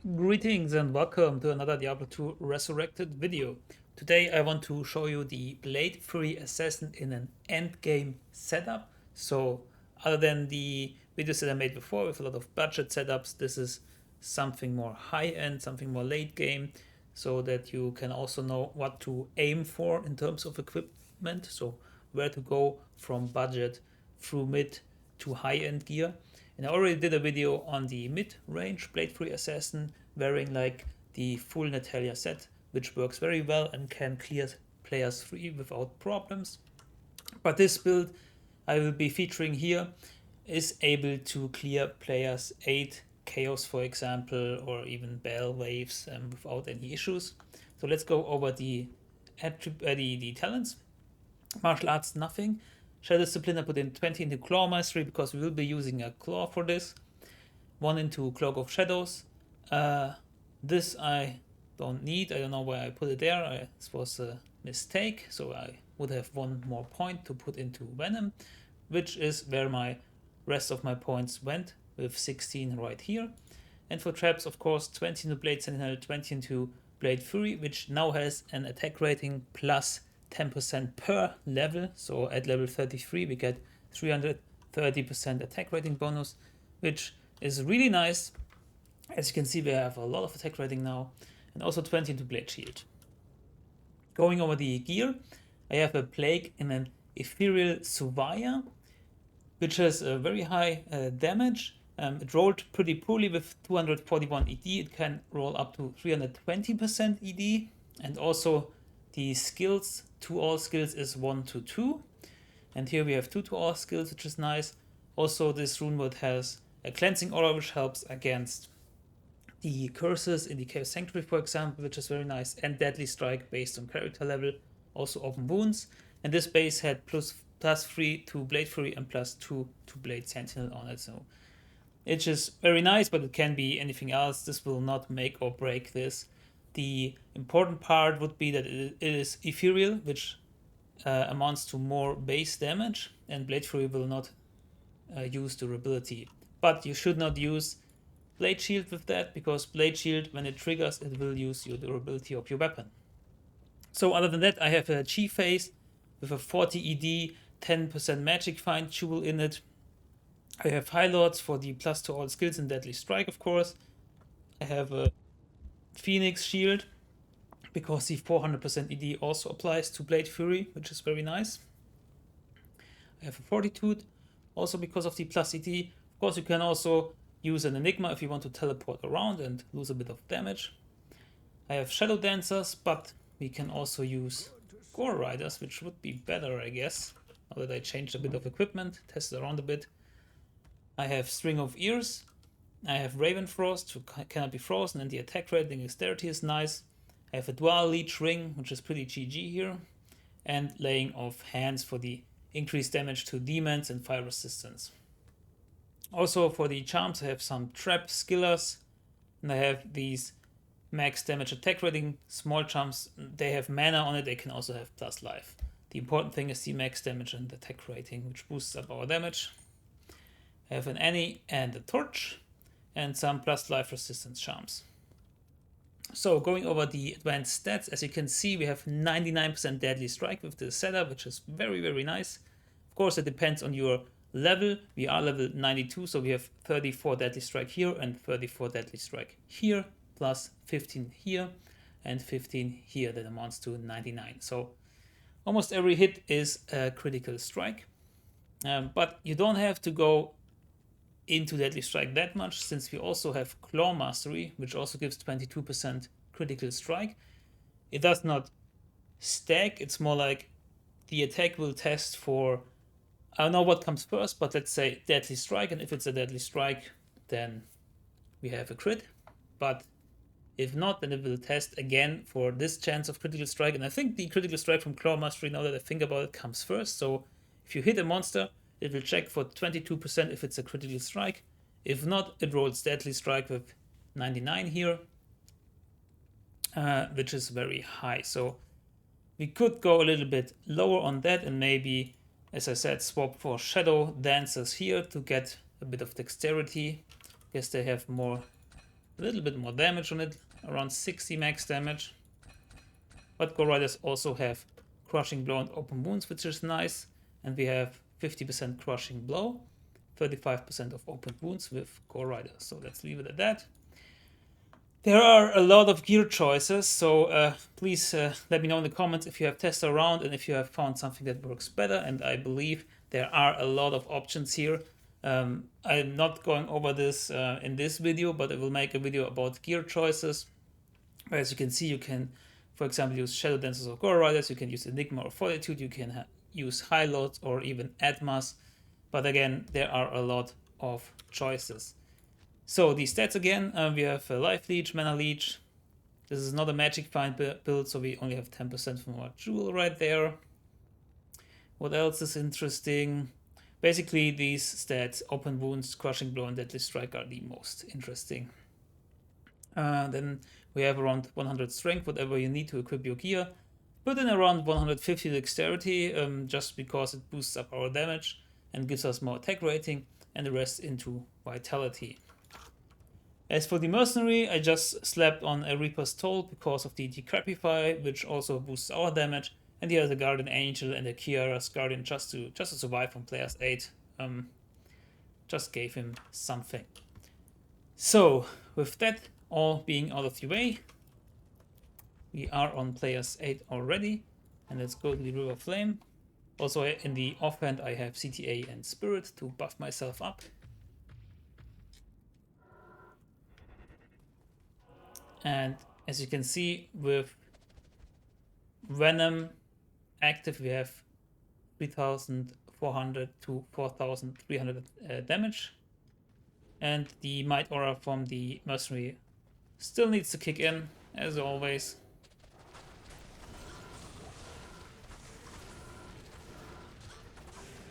Greetings and welcome to another Diablo 2 Resurrected video. Today I want to show you the Blade Free Assassin in an endgame setup. So other than the videos that I made before with a lot of budget setups, this is something more high-end, something more late game, so that you can also know what to aim for in terms of equipment. So where to go from budget through mid to high-end gear. And I already did a video on the mid-range Blade Free Assassin wearing like the full Natalia set, which works very well and can clear players free without problems. But this build I will be featuring here is able to clear players 8 Chaos, for example, or even Bell Waves without any issues. So let's go over the talents. Martial Arts, nothing. Shadow Discipline, I put in 20 into Claw Mastery because we will be using a Claw for this. 1 into Cloak of Shadows. This I don't need. I don't know why I put it there. This was a mistake. So I would have 1 more point to put into Venom, which is where my rest of my points went, with 16 right here. And for traps, of course, 20 into Blade Sentinel, 20 into Blade Fury, which now has an attack rating plus 10% per level. So at level 33 we get 330% attack rating bonus, which is really nice. As you can see, we have a lot of attack rating now, and also 20 into Blade Shield. Going over the gear, I have a Plague in an Ethereal Suvaya, which has a very high damage. It rolled pretty poorly with 241 ED. It can roll up to 320% ED, and also the skills to all skills is 1 to 2, and here we have 2 to all skills, which is nice. Also, this rune word has a cleansing aura, which helps against the curses in the Chaos Sanctuary, for example, which is very nice, and Deadly Strike based on character level, also open wounds. And this base had plus 3 to Blade Fury and plus 2 to Blade Sentinel on it, so it's just very nice, but it can be anything else. This will not make or break this. The important part would be that it is ethereal, which amounts to more base damage, and Blade Fury will not use durability. But you should not use Blade Shield with that, because Blade Shield, when it triggers, it will use your durability of your weapon. So other than that, I have a Chi phase with a 40 ED, 10% magic find jewel in it. I have High Lords for the plus to all skills and Deadly Strike, of course. I have a Phoenix Shield, because the 400% ED also applies to Blade Fury, which is very nice. I have a Fortitude, also because of the plus ED. Of course, you can also use an Enigma if you want to teleport around and lose a bit of damage. I have Shadow Dancers, but we can also use Gore Riders, which would be better, I guess, now that I changed a bit of equipment, tested around a bit. I have String of Ears. I have Raven Frost, who cannot be frozen, and the attack rating dexterity is nice. I have a Dual Leech Ring, which is pretty GG here, and Laying of Hands for the increased damage to demons and fire resistance. Also for the charms, I have some Trap Skillers, and I have these max damage attack rating small charms. They have mana on it, they can also have plus life. The important thing is the max damage and attack rating, which boosts up our damage. I have an Annie and a Torch, and some plus life resistance charms. So going over the advanced stats, as you can see, we have 99% Deadly Strike with this setup, which is very, very nice. Of course, it depends on your level. We are level 92, so we have 34 Deadly Strike here and 34 Deadly Strike here, plus 15 here and 15 here. That amounts to 99. So almost every hit is a critical strike. But you don't have to go into Deadly Strike that much, since we also have Claw Mastery, which also gives 22% critical strike. It does not stack, it's more like the attack will test for, I don't know what comes first, but let's say Deadly Strike, and if it's a Deadly Strike, then we have a crit. But if not, then it will test again for this chance of critical strike, and I think the critical strike from Claw Mastery, now that I think about it, comes first. So if you hit a monster, it will check for 22% if it's a critical strike. If not, it rolls Deadly Strike with 99 here, which is very high. So we could go a little bit lower on that and maybe, as I said, swap for Shadow Dancers here to get a bit of dexterity. I guess they have more a little bit more damage on it, around 60 max damage. But Gore Riders also have Crushing Blow and Open Wounds, which is nice. And we have 50% Crushing Blow, 35% of Open Wounds with Gore Riders. So let's leave it at that. There are a lot of gear choices, so please let me know in the comments if you have tested around and if you have found something that works better. And I believe there are a lot of options here. I'm not going over this in this video, but I will make a video about gear choices. As you can see, you can, for example, use Shadow Dancers or Gore Riders, you can use Enigma or Fortitude, you can use High Lords or even Atmas. But again, there are a lot of choices. So the stats again, we have a Life Leech, Mana Leech. This is not a Magic Find build, so we only have 10% from our Jewel right there. What else is interesting? Basically these stats, Open Wounds, Crushing Blow and Deadly Strike are the most interesting. Then we have around 100 Strength, whatever you need to equip your gear. Put in around 150 Dexterity, just because it boosts up our damage and gives us more attack rating, and the rest into Vitality. As for the Mercenary, I just slapped on a Reaper's Toll because of the Decrepify, which also boosts our damage. And here the Guardian Angel and the Kiara's Guardian just to survive from players 8. Just gave him something. So, with that all being out of the way, we are on players 8 already. And let's go to the River Flame. Also in the offhand I have CTA and Spirit to buff myself up. And as you can see, with Venom active, we have 3,400 to 4,300 damage. And the Might Aura from the Mercenary still needs to kick in, as always.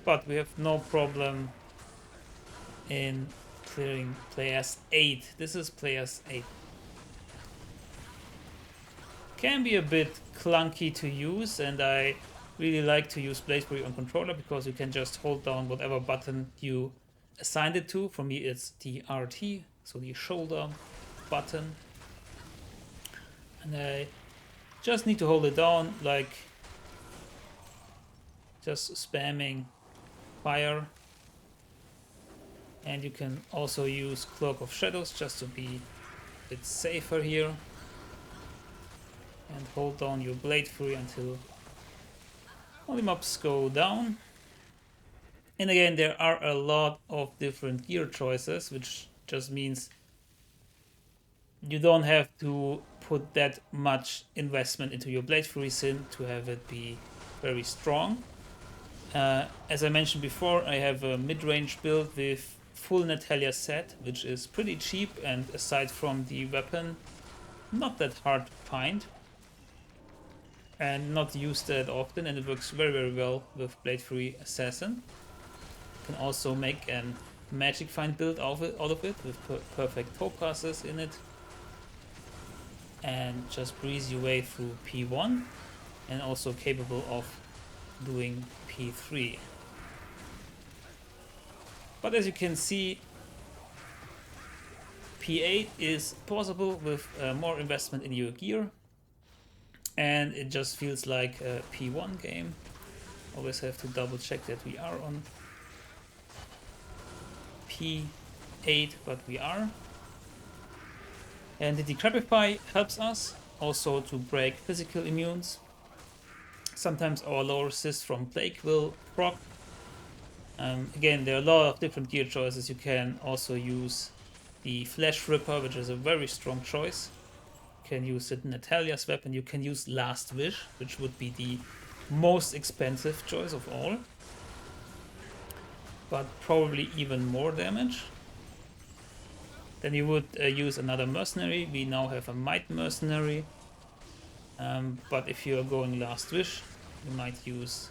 But we have no problem in clearing players 8. This is players 8. Can be a bit clunky to use, and I really like to use Blade Fury on controller because you can just hold down whatever button you assigned it to. For me it's the RT, so the shoulder button, and I just need to hold it down, like just spamming fire. And you can also use Cloak of Shadows just to be a bit safer here. And hold down your Blade Fury until all the mobs go down. And again, there are a lot of different gear choices, which just means you don't have to put that much investment into your Blade Fury Sin to have it be very strong. As I mentioned before, I have a mid-range build with full Natalia set, which is pretty cheap and aside from the weapon, not that hard to find. And not used that often, and it works very, very well with Blade Fury Assassin. You can also make a Magic Find build out of it with perfect topasses in it. And just breeze your way through P1, and also capable of doing P3. But as you can see, P8 is possible with more investment in your gear. And it just feels like a P1 game. Always have to double check that we are on P8, but we are. And the Decrepify helps us also to break physical immunes. Sometimes our low resist from Plague will proc. Again, there are a lot of different gear choices. You can also use the Flesh Ripper, which is a very strong choice. Can use it Natalia's weapon. You can use Last Wish, which would be the most expensive choice of all, but probably even more damage. Then you would use another Mercenary. We now have a Might Mercenary, but if you are going Last Wish, you might use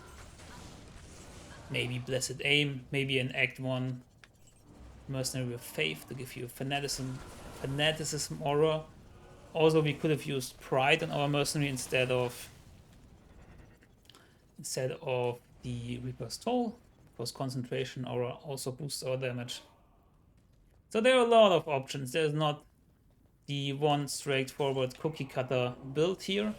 maybe Blessed Aim, maybe an Act 1 Mercenary of Faith to give you Fanaticism Aura. Also, we could have used Pride on our Mercenary instead of the Reaper's Toll, because Concentration Aura also boosts our damage. So there are a lot of options. There's not the one straightforward cookie cutter build here.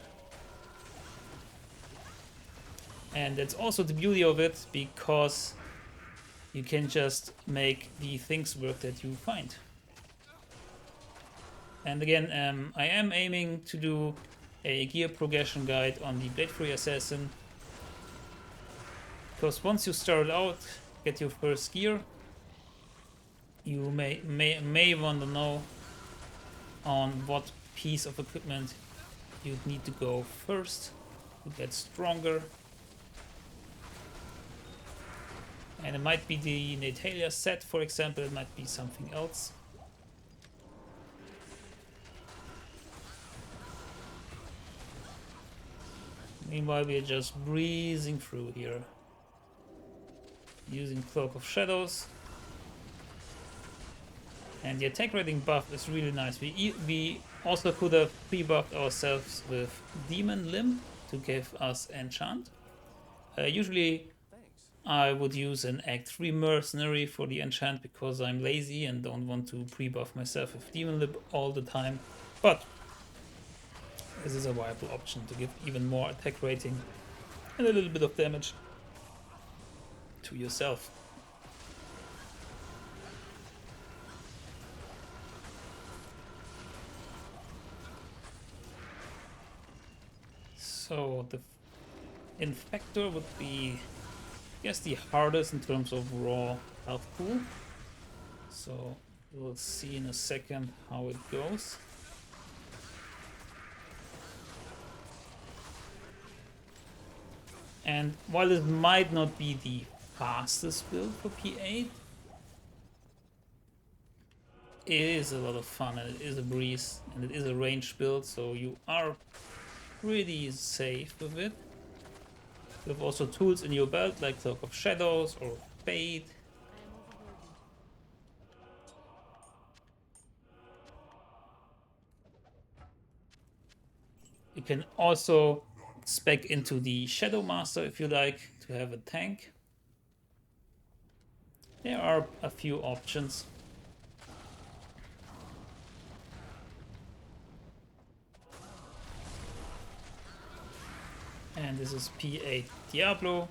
And that's also the beauty of it, because you can just make the things work that you find. And again, I am aiming to do a gear progression guide on the Blade Free Assassin, because once you start out, get your first gear, you may want to know on what piece of equipment you need to go first to get stronger. And it might be the Natalia set, for example, it might be something else. Meanwhile, we are just breezing through here, using Cloak of Shadows. And the attack rating buff is really nice. We also could have pre-buffed ourselves with Demon Limb to give us enchant. Usually I would use an Act 3 Mercenary for the enchant, because I'm lazy and don't want to pre-buff myself with Demon Limb all the time. But this is a viable option to give even more attack rating and a little bit of damage to yourself. So the Infector would be, I guess, the hardest in terms of raw health pool. So we'll see in a second how it goes. And while it might not be the fastest build for P8, it is a lot of fun, and it is a breeze, and it is a ranged build, so you are pretty safe with it. You have also tools in your belt like Cloak of Shadows or Fade. You can also spec into the Shadow Master if you like to have a tank. There are a few options. And this is P8 Diablo.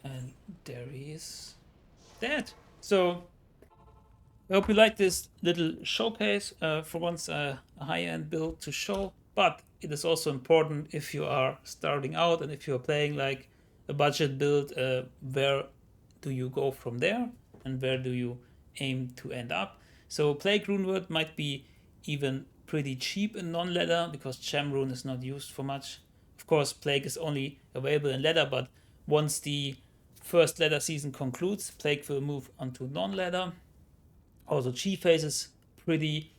And there he is dead. So I hope you like this little showcase. For once, a high-end build to show. But it is also important if you are starting out and if you are playing like a budget build, where do you go from there and where do you aim to end up? So Plague Rune Word might be even pretty cheap in non-leather, because Gem Rune is not used for much. Of course, Plague is only available in leather, but once the first leather season concludes, Plague will move onto non-leather. Also, G-Phase is pretty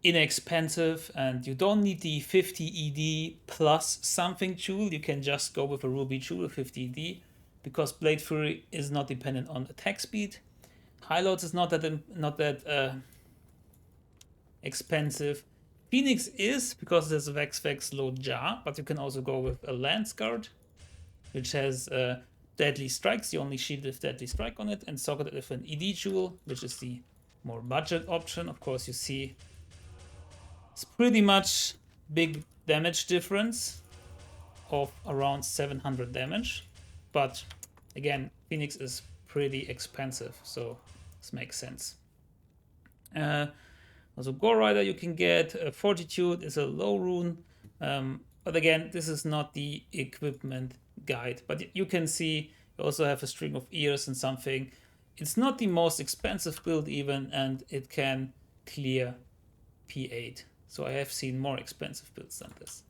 inexpensive, and you don't need the 50 ED plus something jewel. You can just go with a ruby jewel 50 ED, because Blade Fury is not dependent on attack speed. Highloads is not that expensive. Phoenix is, because there's a Vex low jar, but you can also go with a Lance Guard, which has deadly strikes. You only shield with deadly strike on it, and socket it with an ED jewel, which is the more budget option. Of course, you see it's pretty much big damage difference of around 700 damage, but again, Phoenix is pretty expensive, so this makes sense. Also, Gore Rider you can get. Fortitude is a low rune, but again, this is not the equipment guide. But you can see you also have a string of ears and something. It's not the most expensive build even, and it can clear P8. So I have seen more expensive builds than this.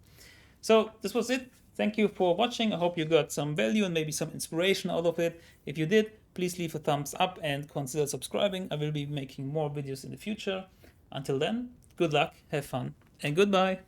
So this was it. Thank you for watching. I hope you got some value and maybe some inspiration out of it. If you did, please leave a thumbs up and consider subscribing. I will be making more videos in the future. Until then, good luck, have fun, and goodbye.